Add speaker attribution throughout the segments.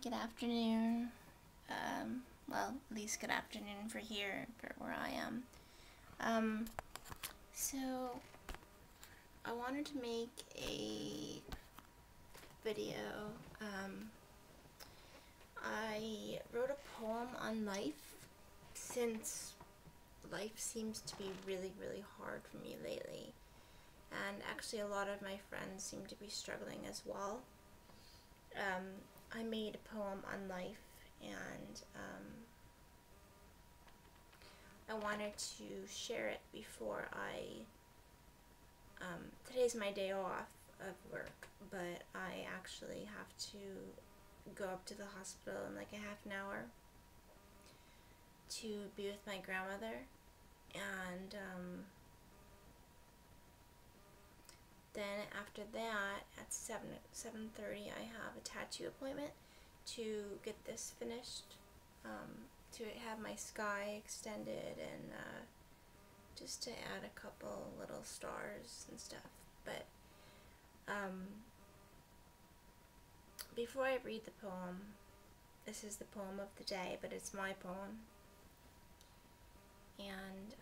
Speaker 1: good afternoon. Well, at least good afternoon for here, for where I am. So I wanted to make a video. I wrote a poem on life, since life seems to be really, really hard for me lately. And actually a lot of my friends seem to be struggling as well. I made a poem on life, and I wanted to share it before today's my day off of work, but I actually have to go up to the hospital in like a half an hour to be with my grandmother, and then after that, at 7:30, I have a tattoo appointment to get this finished, to have my sky extended, and just to add a couple little stars and stuff. But before I read the poem, this is the poem of the day, but it's my poem, and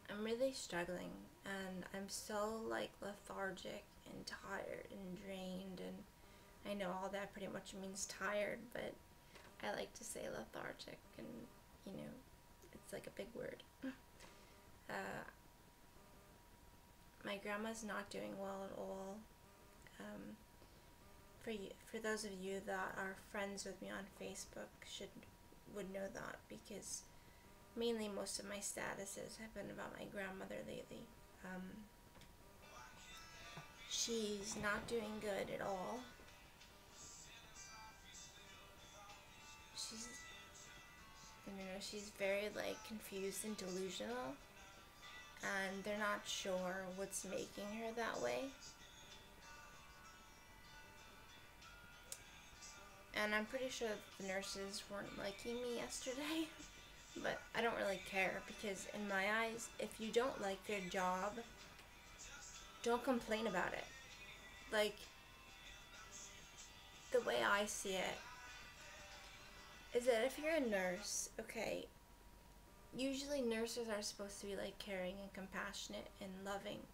Speaker 1: I'm really struggling, and I'm so like lethargic and tired and drained, and I know all that pretty much means tired, but I like to say lethargic, and you know, it's like a big word. My grandma's not doing well at all. For those of you that are friends with me on Facebook would know that, because mainly most of my statuses have been about my grandmother lately. She's not doing good at all. She's very like confused and delusional, and they're not sure what's making her that way. And I'm pretty sure the nurses weren't liking me yesterday, but I don't really care, because in my eyes, if you don't like your job, don't complain about it. Like, the way I see it is that if you're a nurse, okay, usually nurses are supposed to be like caring and compassionate and loving,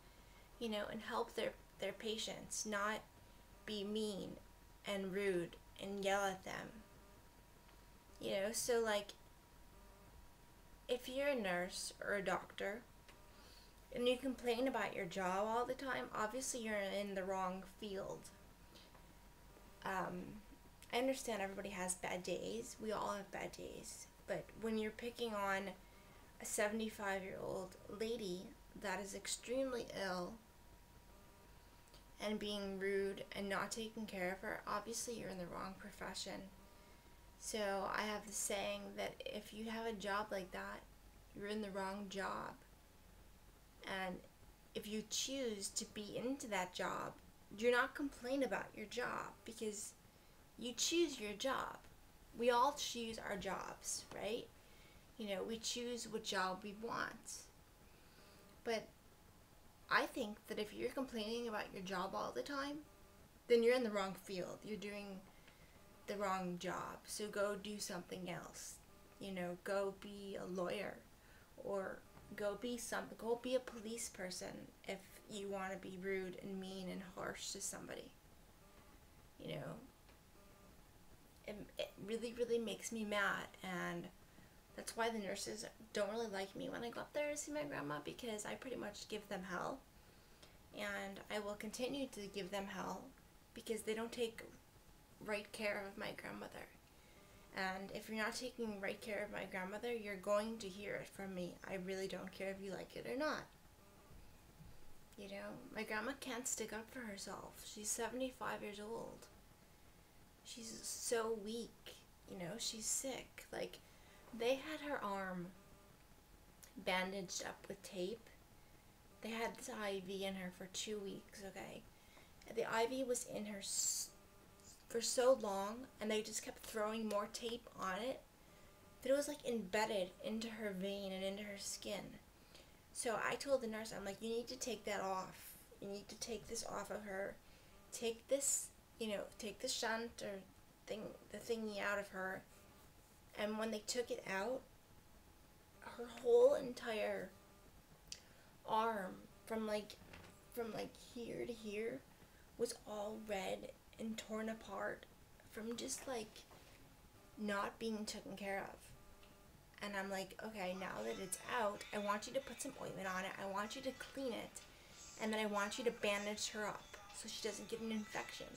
Speaker 1: and help their patients, not be mean and rude and yell at them. So like, if you're a nurse or a doctor and you complain about your job all the time, obviously you're in the wrong field. I understand everybody has bad days. We all have bad days. But when you're picking on a 75-year-old lady that is extremely ill and being rude and not taking care of her, obviously you're in the wrong profession. So I have the saying that if you have a job like that, you're in the wrong job. And if you choose to be into that job, do not complain about your job, because you choose your job. We all choose our jobs, right? We choose what job we want. But I think that if you're complaining about your job all the time, then you're in the wrong field. You're doing the wrong job. So go do something else. Go be a lawyer, or go be a police person if you want to be rude and mean and harsh to somebody. It really, really makes me mad, and that's why the nurses don't really like me when I go up there to see my grandma, because I pretty much give them hell, and I will continue to give them hell because they don't take right care of my grandmother. And if you're not taking right care of my grandmother, you're going to hear it from me. I really don't care if you like it or not. My grandma can't stick up for herself. She's 75 years old. She's so weak, she's sick. Like, they had her arm bandaged up with tape. They had this IV in her for 2 weeks, okay? The IV was in her for so long, and they just kept throwing more tape on it, that it was like embedded into her vein and into her skin. So I told the nurse, I'm like, you need to take that off. you need to take this off of her. Take this, take the shunt or the thingy out of her. And when they took it out, her whole entire arm from here to here was all red and torn apart from just not being taken care of. And I'm like, okay, now that it's out, I want you to put some ointment on it. I want you to clean it. And then I want you to bandage her up so she doesn't get an infection.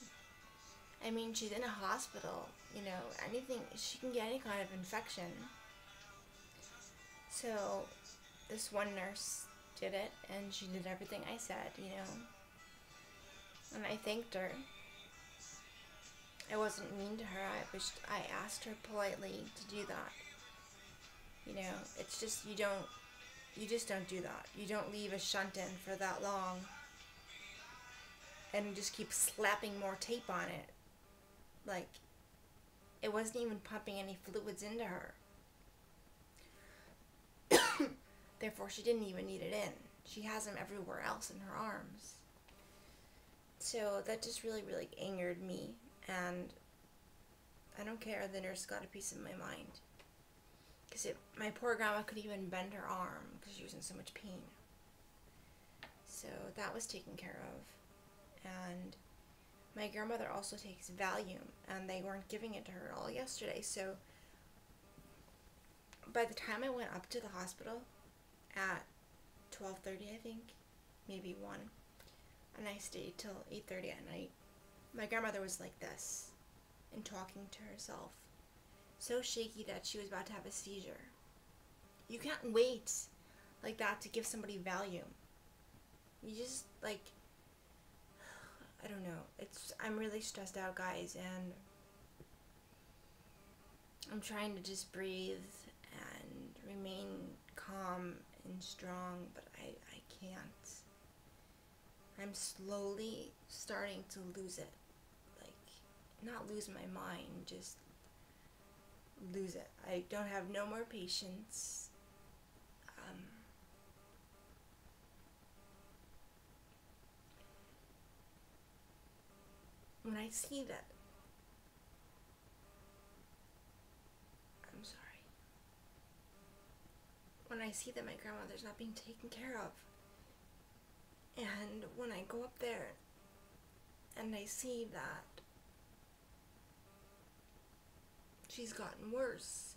Speaker 1: I mean, she's in a hospital, anything, she can get any kind of infection. So this one nurse did it, and she did everything I said, and I thanked her. I wasn't mean to her. I asked her politely to do that. It's just, you just don't do that. You don't leave a shunt in for that long and just keep slapping more tape on it. It wasn't even pumping any fluids into her. Therefore, she didn't even need it in. She has them everywhere else in her arms. So that just really, really angered me. And I don't care. The nurse got a piece of my mind. Because my poor grandma couldn't even bend her arm because she was in so much pain. So that was taken care of. And my grandmother also takes Valium, and they weren't giving it to her all yesterday. So by the time I went up to the hospital at 12:30, I think, maybe 1, and I stayed till 8:30 at night, my grandmother was like this and talking to herself, so shaky that she was about to have a seizure. You can't wait like that to give somebody Valium. You just I don't know. I'm really stressed out, guys, and I'm trying to just breathe and remain calm and strong, but I can't. I'm slowly starting to lose it. Not lose my mind, just lose it. I don't have no more patience. When I see that, I'm sorry. When I see that my grandmother's not being taken care of, and when I go up there and I see that she's gotten worse,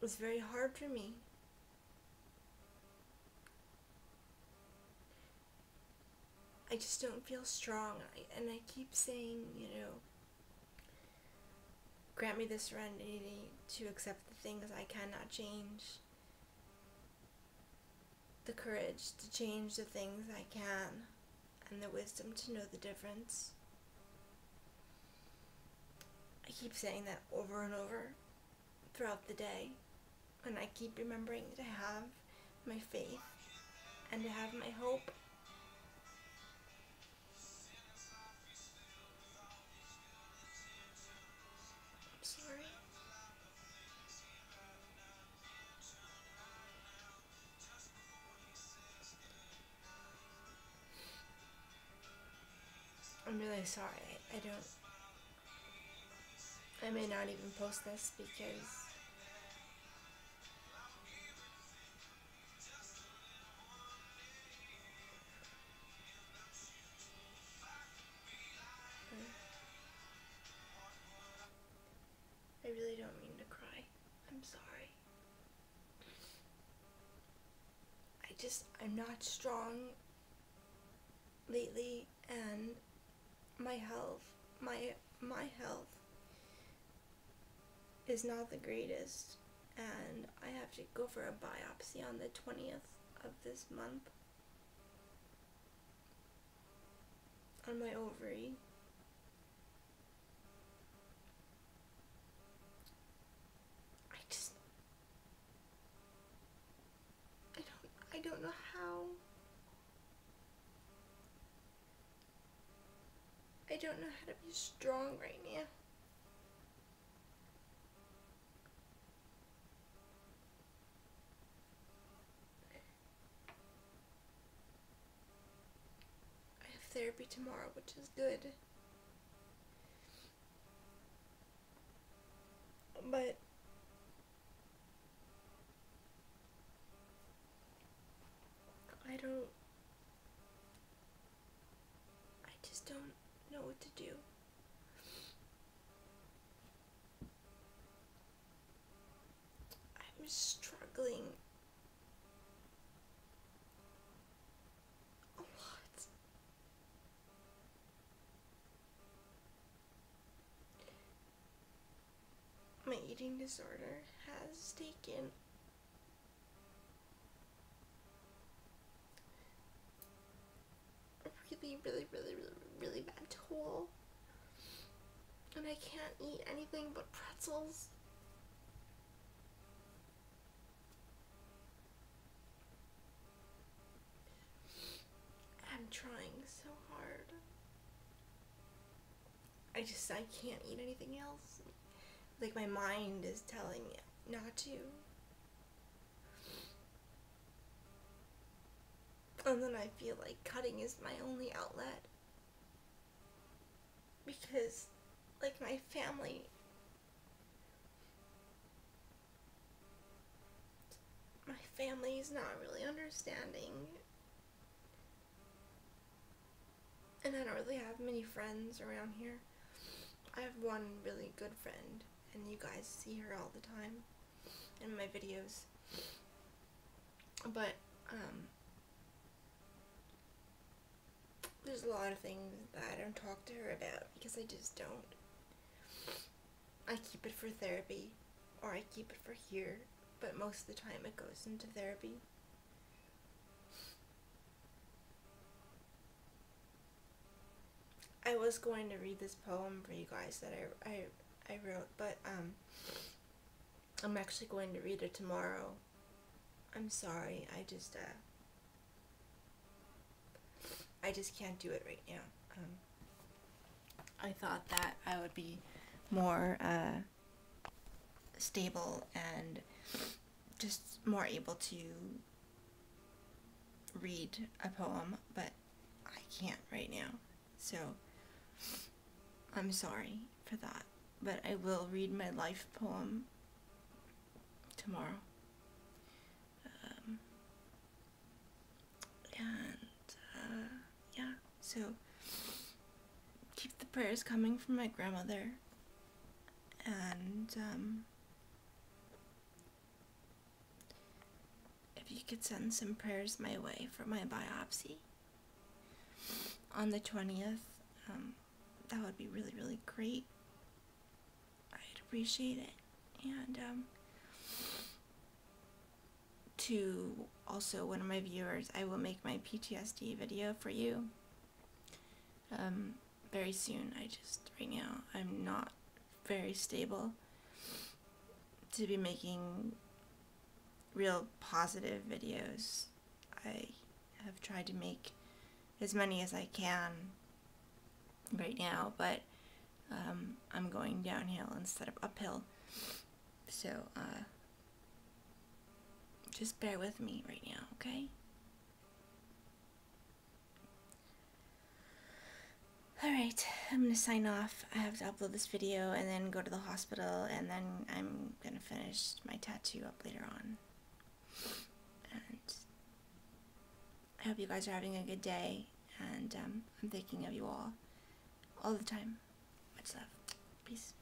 Speaker 1: it's very hard for me. I just don't feel strong, and I keep saying, grant me the serenity to accept the things I cannot change, the courage to change the things I can, and the wisdom to know the difference. I keep saying that over and over throughout the day, and I keep remembering to have my faith and to have my hope. I'm sorry. I'm really sorry. I may not even post this because I really don't mean to cry. I'm sorry. I'm not strong lately, and my health is not the greatest, and I have to go for a biopsy on the 20th of this month on my ovary. I don't know how. I don't know how to be strong right now. therapy tomorrow, which is good. But I just don't know what to do. I'm struggling a lot. My eating disorder has taken a really bad toll. And I can't eat anything but pretzels. I'm trying so hard. I can't eat anything else. Like, my mind is telling me not to. And then I feel like cutting is my only outlet. Because, like, my family is not really understanding. And I don't really have many friends around here. I have one really good friend, and you guys see her all the time in my videos. But, there's a lot of things that I don't talk to her about because I just don't. I keep it for therapy, or I keep it for here, but most of the time it goes into therapy. I was going to read this poem for you guys that I wrote, but I'm actually going to read it tomorrow. I'm sorry, I just can't do it right now. I thought that I would be more stable and just more able to read a poem, but I can't right now. So I'm sorry for that, but I will read my life poem tomorrow. Yeah, so keep the prayers coming from my grandmother, and if you could send some prayers my way for my biopsy on the 20th, that would be really, really great. I'd appreciate it. And to also one of my viewers, I will make my PTSD video for you very soon. Right now, I'm not very stable to be making real positive videos. I have tried to make as many as I can right now, but I'm going downhill instead of uphill. So, just bear with me right now, okay? Alright, I'm gonna sign off. I have to upload this video and then go to the hospital, and then I'm gonna finish my tattoo up later on. And I hope you guys are having a good day, and I'm thinking of you all the time. Much love. Peace.